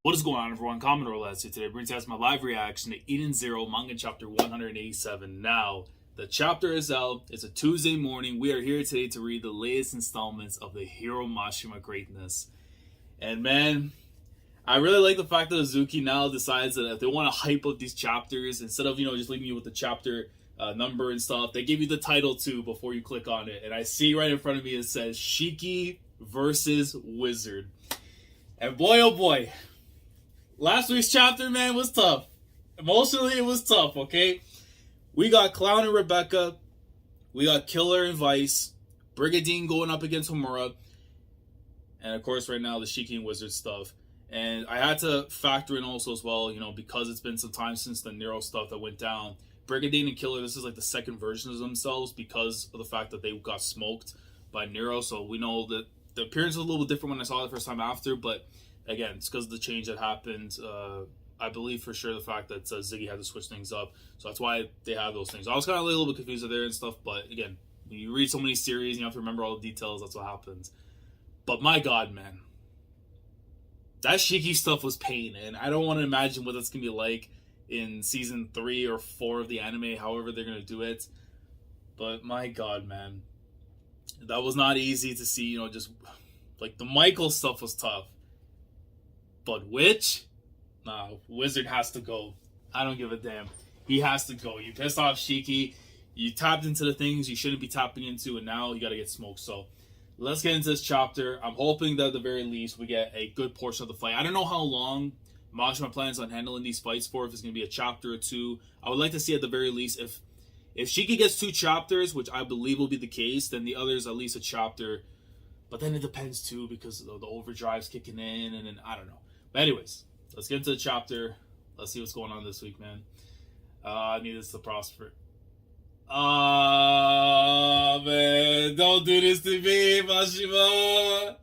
What is going on, everyone? Commodore Let's Do today brings us my live reaction to Eden Zero manga chapter 187. Now, the chapter is out. It's a Tuesday morning. We are here today to read the latest installments of the Hero Mashima greatness. And man, I really like the fact that Azuki now decides that if they want to hype up these chapters, instead of, just leaving you with the chapter number and stuff, they give you the title too before you click on it. And I see right in front of me it says Shiki versus Wizard. And boy, oh boy. Last week's chapter, man, was tough. Emotionally, it was tough, okay? We got Clown and Rebecca. We got Killer and Vice. Brigadine going up against Homura. And, of course, right now, the Shiki and Wizard stuff. And I had to factor in also as well, because it's been some time since the Nero stuff that went down. Brigadine and Killer, this is like the second version of themselves because of the fact that they got smoked by Nero. So we know that the appearance was a little bit different when I saw it the first time after, but again, it's because of the change that happened. I believe for sure the fact that Ziggy had to switch things up. So that's why they have those things. I was kind of a little bit confused there and stuff. But again, when you read so many series and you have to remember all the details, that's what happens. But my God, man. That Shiki stuff was pain. And I don't want to imagine what that's going to be like in season 3 or 4 of the anime. However they're going to do it. But my God, man. That was not easy to see. Just like the Michael stuff was tough. But Witch? Nah, Wizard has to go. I don't give a damn. He has to go. You pissed off Shiki. You tapped into the things you shouldn't be tapping into, and now you got to get smoked. So let's get into this chapter. I'm hoping that at the very least we get a good portion of the fight. I don't know how long Mashima plans on handling these fights for, if it's going to be a chapter or 2. I would like to see at the very least if Shiki gets 2 chapters, which I believe will be the case, then the others at least a chapter. But then it depends too because the overdrive's kicking in, and then I don't know. But anyways, let's get into the chapter. Let's see what's going on this week, man. I need this to prosper. Man, don't do this to me, Mashima.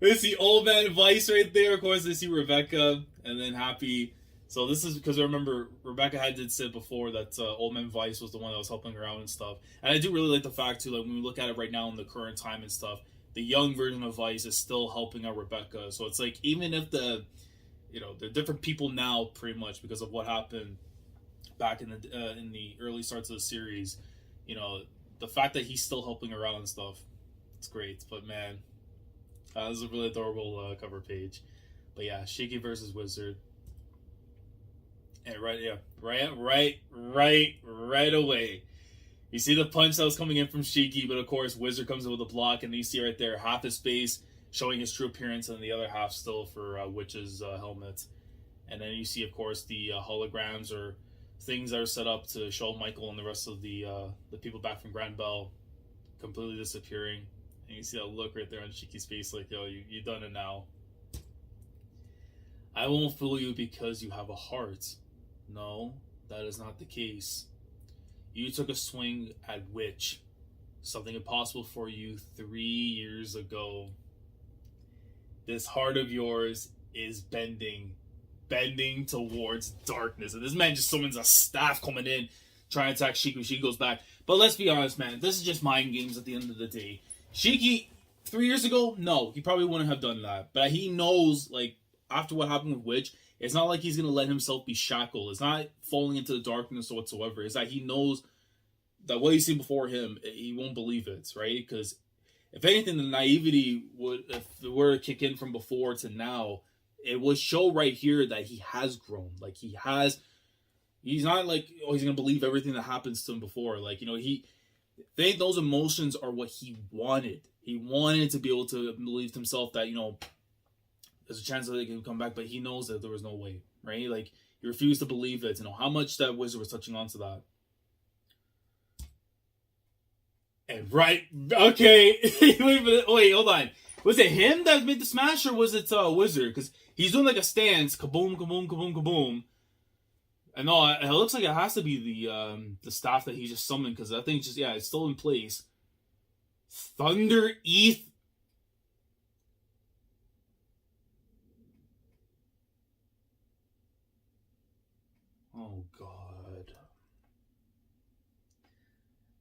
We see old man Vice right there. Of course, they see Rebecca, and then Happy. So this is because I remember Rebecca did say before that old man Vice was the one that was helping her out and stuff. And I do really like the fact too, like when we look at it right now in the current time and stuff, the young version of Vice is still helping out Rebecca. So it's like, even if they're different people now pretty much because of what happened back in the early starts of the series, the fact that he's still helping her out and stuff, it's great. But man, this is a really adorable cover page. But yeah, Shiki versus Wizard. And right away. You see the punch that was coming in from Shiki, but of course Wizard comes in with a block, and you see right there half his face showing his true appearance, and the other half still for Witch's helmet. And then you see, of course, the holograms or things that are set up to show Michael and the rest of the people back from Grand Bell completely disappearing. And you see that look right there on Shiki's face, like, yo, you done it now. I won't fool you because you have a heart. No, that is not the case. You took a swing at Witch, something impossible for you 3 years ago. This heart of yours is bending towards darkness. And this man just summons a staff coming in, trying to attack Shiki. Shiki goes back. But let's be honest, man, this is just mind games at the end of the day. Shiki, 3 years ago, no, he probably wouldn't have done that. But he knows, like, after what happened with Witch, it's not like he's going to let himself be shackled. It's not falling into the darkness whatsoever. It's that he knows that what he's seen before him, he won't believe it, right? Because if anything, the naivety would, if it were to kick in from before to now, it would show right here that he has grown. Like, he's not like, oh, he's going to believe everything that happens to him before. Like, those emotions are what he wanted. He wanted to be able to believe to himself that, there's a chance that they can come back, but he knows that there was no way, right? Like, he refused to believe it. How much that Wizard was touching on to that. And okay. Wait, hold on. Was it him that made the smash, or was it Wizard? Because he's doing like a stance, kaboom, kaboom, kaboom, kaboom. And no, it looks like it has to be the staff that he just summoned, because that thing's it's still in place. Thunder Eth. Oh God.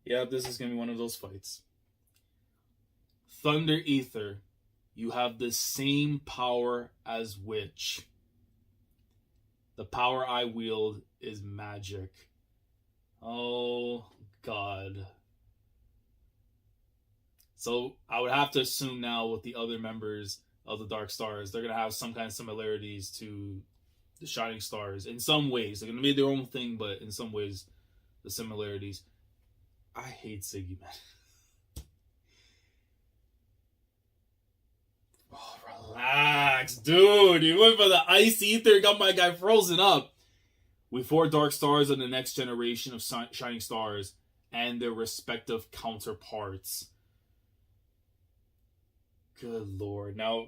Yeah, this is going to be one of those fights. Thunder Ether, you have the same power as Witch. The power I wield is magic. Oh, God. So I would have to assume now with the other members of the Dark Stars, they're going to have some kind of similarities to the Shining Stars in some ways. They're going to be their own thing, but in some ways, the similarities. I hate Ziggy, man. Oh, relax, dude. You went for the ice ether, got my guy frozen up. We 4 Dark Stars are the next generation of Shining Stars and their respective counterparts. Good lord. Now,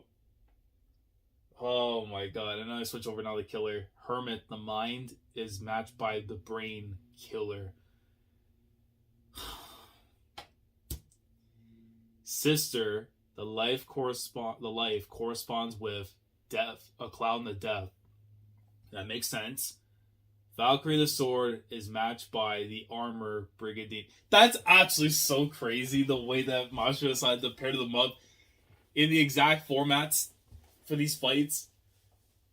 oh my god. And then I switch over now to Killer. Hermit, the mind, is matched by the brain, Killer. Sister, the life corresponds with death, a cloud in the death. That makes sense. Valkyrie the sword is matched by the armor, Brigadier. That's actually so crazy the way that Mashima decided to pair them up in the exact formats for these fights.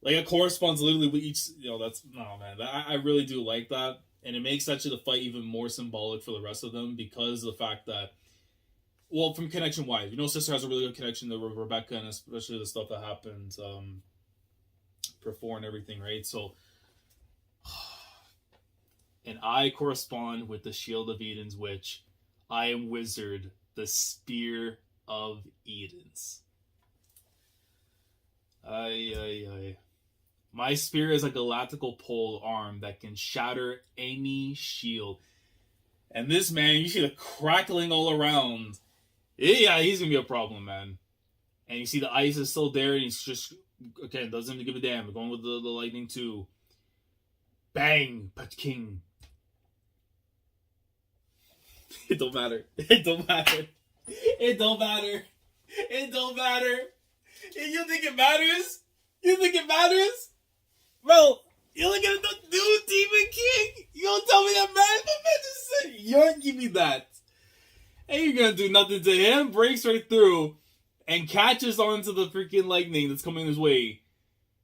Like, it corresponds literally with each, that's, oh man, I really do like that. And it makes actually the fight even more symbolic for the rest of them because of the fact that, well, from connection-wise, Sister has a really good connection to Rebecca, and especially the stuff that happens before and everything, right? So, and I correspond with the Shield of Eden's Witch. I am Wizard, the Spear of Edens. Ay. My spear is a galactical pole arm that can shatter any shield. And this man, you see the crackling all around. Yeah, he's gonna be a problem, man. And you see the ice is still there, and he's just, again, doesn't give a damn. Going with the lightning too. Bang! But King. It don't matter. It don't matter. It don't matter. It don't matter. You think it matters? You think it matters? Bro, you look at the new Demon King? You gonna tell me that man? The man just said, you don't give me that. Ain't you gonna do nothing to him? Breaks right through and catches onto the freaking lightning that's coming his way.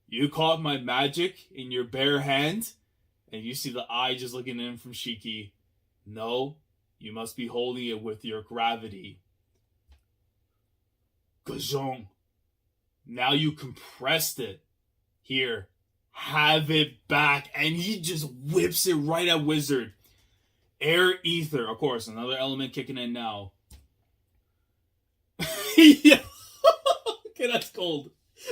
You caught my magic in your bare hand, and you see the eye just looking in from Shiki. No, you must be holding it with your gravity. Gajong. Now you compressed it. Here, have it back. And he just whips it right at Wizard. Air Ether, of course, another element kicking in now. Yeah. Okay, that's cold.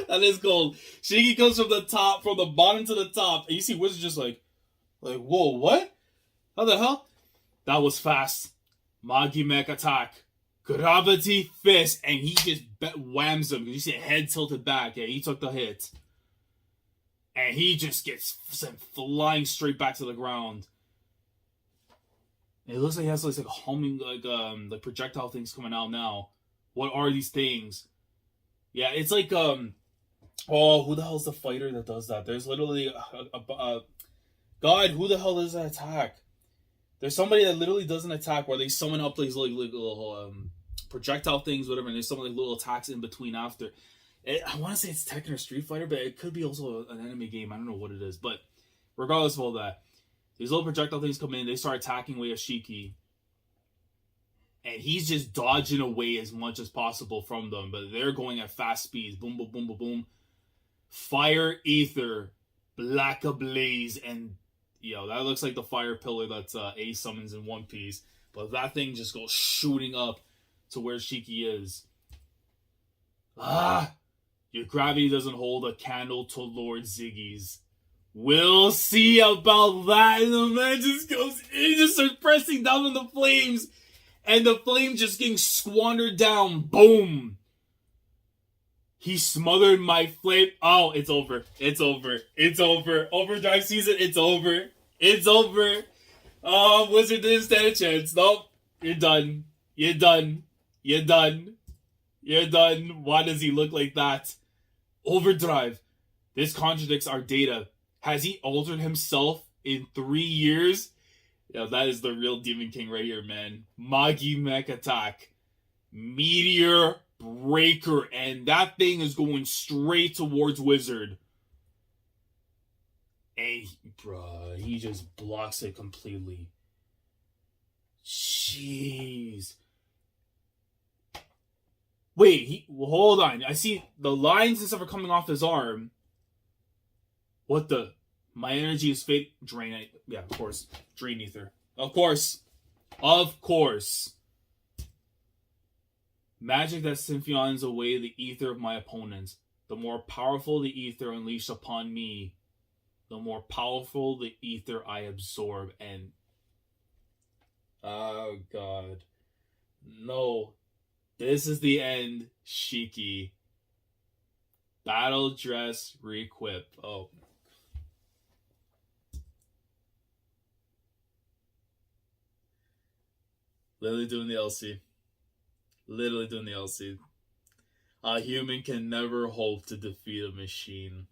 That is cold. Shiki comes from the top, from the bottom to the top, and you see Wizard just like, whoa, what? How the hell? That was fast. Magi Mech attack. Gravity fist, and he just whams him. You see head tilted back. Yeah, he took the hit. And he just gets sent flying straight back to the ground. It looks like he has like humming, like projectile things coming out now. What are these things? Yeah, it's like who the hell's the fighter that does that? There's literally God, who the hell does that attack? There's somebody that literally does an attack where they summon up these like little projectile things, whatever, and there's some like little attacks in between after. I want to say it's Tekken or Street Fighter, but it could be also an enemy game. I don't know what it is, but regardless of all that, these little projectile things come in. They start attacking away at Shiki, and he's just dodging away as much as possible from them. But they're going at fast speeds. Boom, boom, boom, boom, boom. Fire Ether, Black Ablaze, and that looks like the fire pillar that Ace summons in One Piece. But that thing just goes shooting up to where Shiki is. Your gravity doesn't hold a candle to Lord Ziggy's. We'll see about that. And the man just goes, he just starts pressing down on the flames. And the flame just getting squandered down. Boom. He smothered my flame. Oh, it's over. It's over. It's over. Overdrive season, it's over. It's over. Oh, Wizard didn't stand a chance. Nope. You're done. You're done. You're done. You're done. Why does he look like that? Overdrive. This contradicts our data. Has he altered himself in 3 years? Yeah, that is the real Demon King right here, man. Magi Mech attack. Meteor Breaker. And that thing is going straight towards Wizard. And, bruh, he just blocks it completely. Jeez. Wait, hold on. I see the lines and stuff are coming off his arm. What the? My energy is fake. Drain. Yeah, of course. Drain ether. Of course. Of course. Magic that symphions away the ether of my opponents. The more powerful the ether unleashed upon me, the more powerful the ether I absorb. And oh god, no, this is the end. Shiki, battle dress re-equip. Oh, literally doing the LC. Literally doing the LC. A human can never hope to defeat a machine.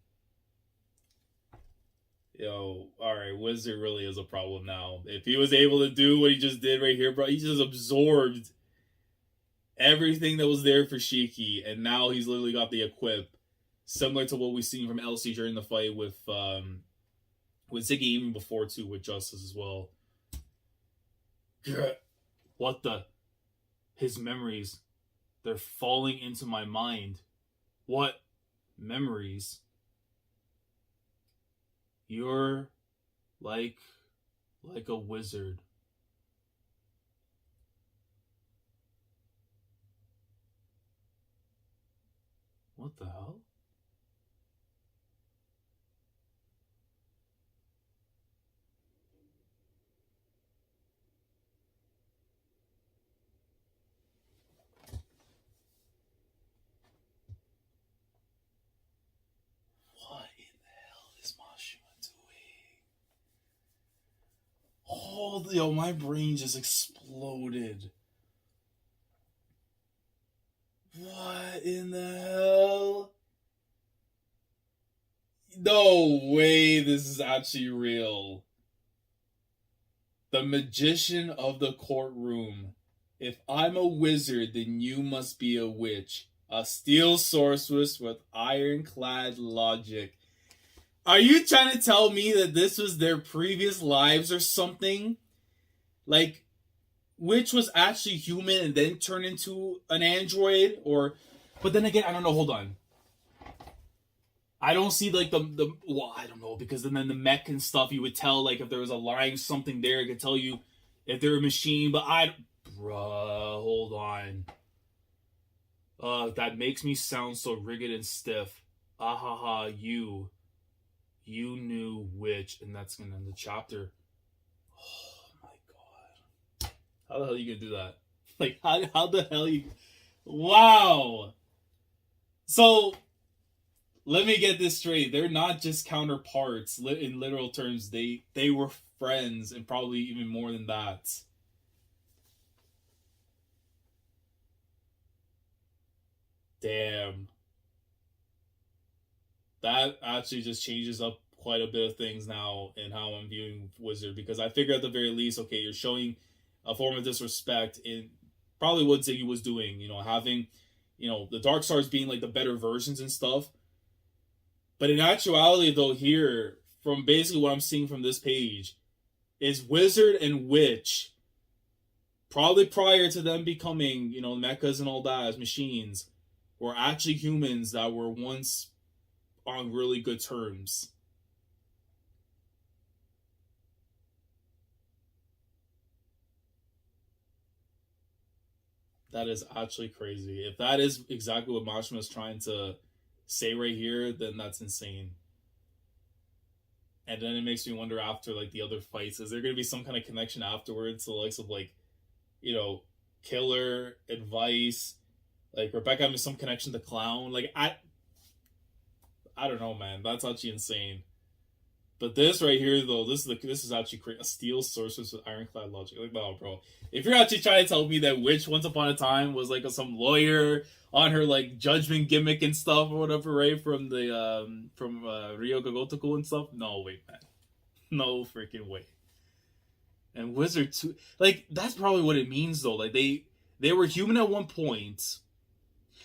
Yo, alright, Wizard really is a problem now. If he was able to do what he just did right here, bro, he just absorbed everything that was there for Shiki, and now he's literally got the equip. Similar to what we've seen from LC during the fight with Ziggy, even before too, with Justice as well. What the? His memories. They're falling into my mind. What memories? You're like a wizard. What the hell? What in the hell is Mashima doing? Oh, yo, my brain just exploded. What in the hell? No way this is actually real. The magician of the courtroom. If I'm a wizard, then you must be a witch. A steel sorceress with ironclad logic. Are you trying to tell me that this was their previous lives or something? Like, Witch was actually human and then turned into an android? Or, but then again, I don't know, hold on. I don't see like well, I don't know, because then the mech and stuff, you would tell like if there was a line, something there, it could tell you if they're a machine, but bruh, hold on. That makes me sound so rigid and stiff. Ahaha, you knew Witch, and that's gonna end the chapter. Oh my god. How the hell are you gonna do that? Like, how the hell you... Wow! So, let me get this straight. They're not just counterparts. In literal terms, they were friends, and probably even more than that. Damn. That actually just changes up quite a bit of things now in how I'm viewing Wizard, because I figure at the very least, okay, you're showing a form of disrespect in probably what Ziggy was doing, having, the Dark Stars being like the better versions and stuff. But in actuality, though, here, from basically what I'm seeing from this page, is Wizard and Witch, probably prior to them becoming, mechas and all that as machines, were actually humans that were once on really good terms. That is actually crazy. If that is exactly what Mashima is trying to say right here, then that's insane. And then it makes me wonder after like the other fights, is there going to be some kind of connection afterwards to the likes of like, Killer, Advice, like Rebecca having some connection to Clown? Like I don't know, man. That's actually insane. But this right here, though, this is actually a steel sorceress with ironclad logic. Like, no, bro. If you're actually trying to tell me that Witch once upon a time was like some lawyer on her like judgment gimmick and stuff or whatever, right? From the from Ryo Gogotoku and stuff. No way, man. No freaking way. And Wizard too. Like that's probably what it means though. Like they were human at one point,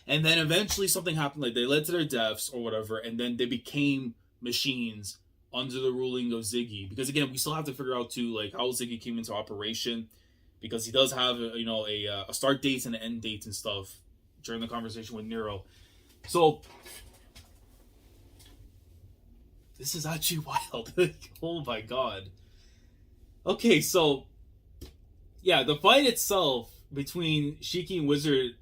and then eventually something happened. Like they led to their deaths or whatever, and then they became machines under the ruling of Ziggy. Because again, we still have to figure out too, like, how Ziggy came into operation, because he does have a start date and an end date and stuff during the conversation with Nero. So this is actually wild. Oh my god. Okay, so yeah, the fight itself between Shiki and Wizard,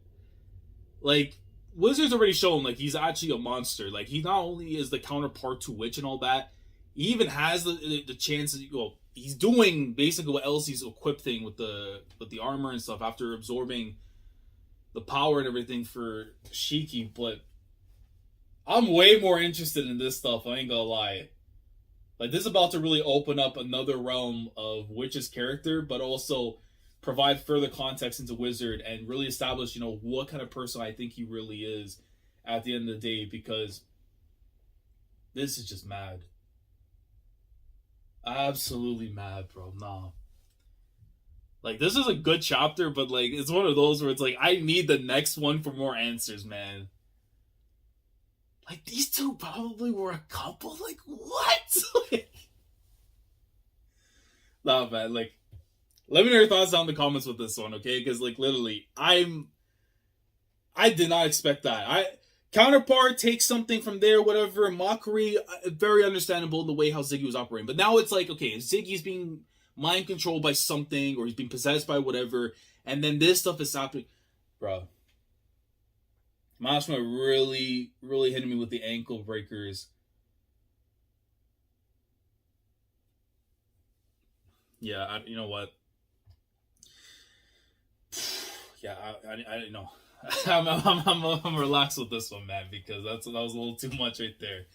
like, Wizard's already shown, like, he's actually a monster. Like, he not only is the counterpart to Witch and all that, he even has the chance, well, he's doing basically what Elsie's equipped thing with the armor and stuff after absorbing the power and everything for Shiki. But I'm way more interested in this stuff, I ain't gonna lie. Like, this is about to really open up another realm of Witch's character, but also provide further context into Wizard and really establish, what kind of person I think he really is at the end of the day, because this is just mad. Absolutely mad, bro. Nah. Like, this is a good chapter, but, like, it's one of those where it's like, I need the next one for more answers, man. Like, these two probably were a couple? Like, what? Nah, man, like, let me know your thoughts down in the comments with this one, okay? Because, like, literally, I did not expect that. Counterpart takes something from there, whatever. Mockery, very understandable the way how Ziggy was operating. But now it's like, okay, Ziggy's being mind controlled by something, or he's being possessed by whatever, and then this stuff is happening. Bro. Mashima really, really hitting me with the ankle breakers. Yeah, you know what? Yeah, I know. I'm relaxed with this one, man, because that was a little too much right there.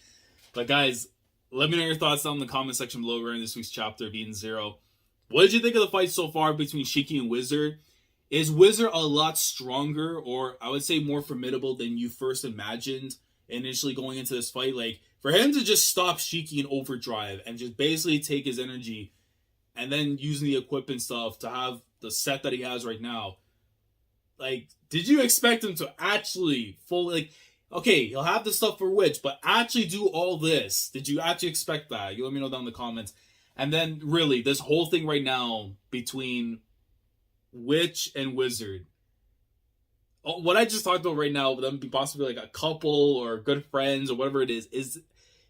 But guys, let me know your thoughts down in the comment section below regarding this week's chapter of Eden Zero. What did you think of the fight so far between Shiki and Wizard? Is Wizard a lot stronger, or I would say more formidable than you first imagined initially going into this fight? Like, for him to just stop Shiki in overdrive and just basically take his energy and then using the equipment stuff to have the set that he has right now, like, did you expect him to actually fully, like, okay, he'll have the stuff for Witch, but actually do all this? Did you actually expect that? You let me know down in the comments. And then, really, this whole thing right now between Witch and Wizard, what I just talked about right now, them be possibly like a couple or good friends or whatever it is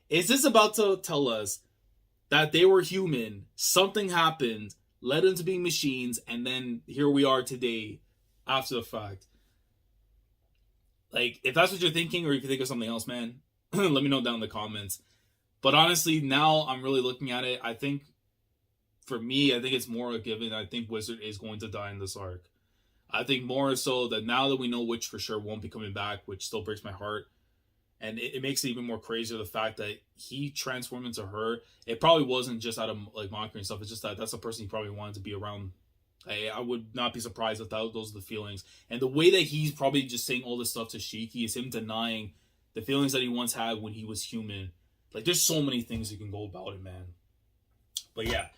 this about to tell us that they were human, something happened, led them to being machines, and then here we are today after the fact? Like, if that's what you're thinking, or if you think of something else, man, let me know down in the comments. But honestly, now I'm really looking at it. I think, for me, I think it's more a given. I think Wizard is going to die in this arc. I think more so that now that we know Witch for sure won't be coming back, which still breaks my heart. And it makes it even more crazier, the fact that he transformed into her. It probably wasn't just out of, like, mockery and stuff. It's just that that's the person he probably wanted to be around. I would not be surprised if those are the feelings. And the way that he's probably just saying all this stuff to Shiki is him denying the feelings that he once had when he was human. Like, there's so many things you can go about it, man. But yeah,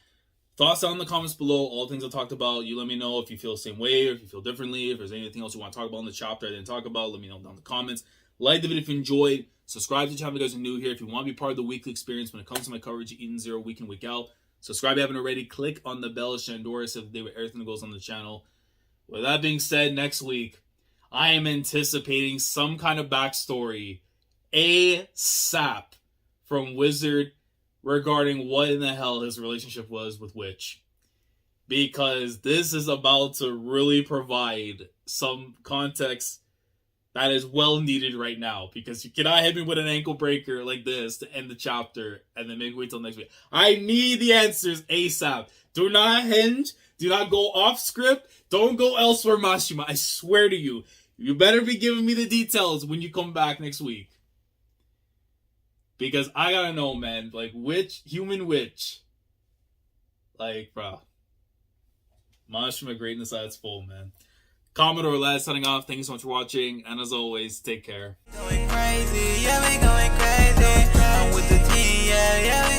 thoughts down in the comments below. All the things I talked about. You let me know if you feel the same way or if you feel differently. If there's anything else you want to talk about in the chapter I didn't talk about, let me know down in the comments. Like the video if you enjoyed. Subscribe to the channel if you guys are new here. If you want to be part of the weekly experience when it comes to my coverage of Eden Zero week in, week out, subscribe if you haven't already. Click on the bell to Shandora so that everything that goes on the channel. With that being said, next week, I am anticipating some kind of backstory ASAP from Wizard regarding what in the hell his relationship was with Witch. Because this is about to really provide some context that is well needed right now. Because you cannot hit me with an ankle breaker like this to end the chapter and then maybe wait till next week. I need the answers ASAP. Do not hinge. Do not go off script. Don't go elsewhere, Mashima. I swear to you. You better be giving me the details when you come back next week. Because I gotta know, man. Like, Witch, human Witch. Like, bro. Mashima greatness at its full, man. Commodore last signing off. Thank you so much for watching. And as always, take care. Going crazy, yeah, we going crazy. I'm with the team, yeah, yeah.